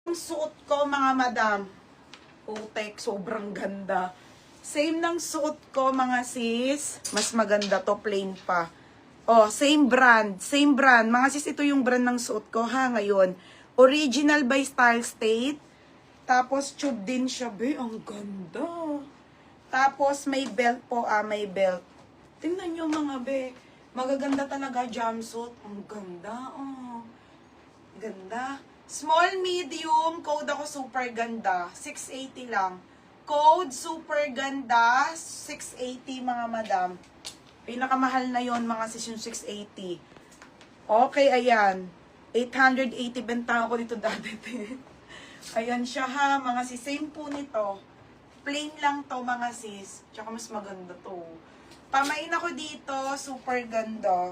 Suot ko mga madam. Putek, sobrang ganda. Same ng suot ko mga sis. Mas maganda to, plain pa. Oh, same brand. Same brand. Mga sis, ito yung brand ng suot ko ha ngayon. Original by Style State. Tapos tube din siya. Be, ang ganda. Tapos may belt po, may belt. Tingnan nyo mga be. Magaganda talaga jumpsuit. Ang ganda, oh. Ganda. Small, medium, code ako super ganda. 680 lang. Code super ganda, 680 mga madam. Pinakamahal na yon mga sis yung 680. Okay, ayan. 880 benta ako dito dati. Ayan siya ha, mga sis. Same po nito. Plain lang to mga sis. Tsaka mas maganda to. Pamain ako dito, super ganda.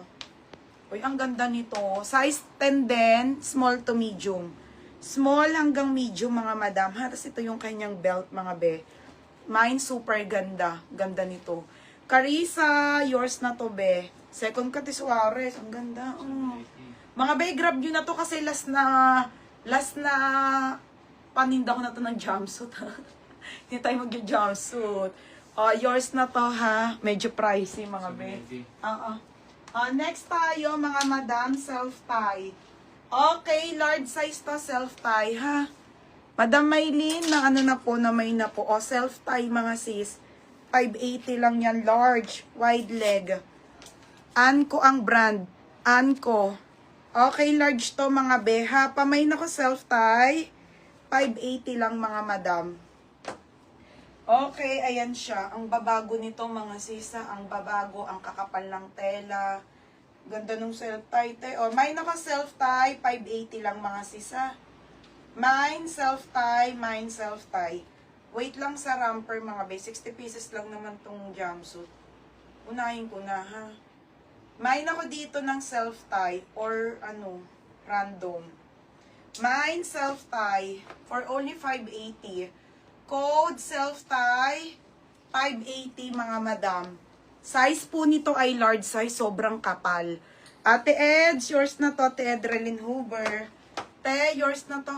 Uy, ang ganda nito. Size 10 din, small to medium. Small hanggang medium mga madam. Ha, tapos ito yung kanyang belt mga be. Mine super ganda. Ganda nito. Carissa, yours na to be. Second Cati Suarez. Ang ganda. Oh. Mga be, grab nyo na to kasi last na paninda ko na to ng jumpsuit ha. Hindi tayo mag-jumpsuit. Yours na to ha. Medyo pricey mga be. Next tayo, mga madam, self-tie. Okay, large size to, self-tie, ha? Madam Maylin, na ano na po, na may na po. Self-tie, mga sis. 580 lang yan, large, wide leg. Anko ang brand. Anko. Okay, large to, mga beha. Pamay na ko, self-tie. 580 lang, mga madam. Okay, ayan siya. Ang babago nito mga sisa. Ang babago, ang kakapal ng tela. Ganda nung self-tie. Mine ako self-tie. 580 lang mga sisa. Mine self-tie. Mine self-tie. Wait lang sa romper mga bay. 60 pieces lang naman tong jumpsuit. Unahin ko na ha. Mine ako dito ng self-tie. Or random. Mine self-tie. For only 580. Code self-tie, 580 mga madam. Size po nito ay large size, sobrang kapal. Ate Eds, yours na to. Ate Edrelyn Huber. Te, yours na to.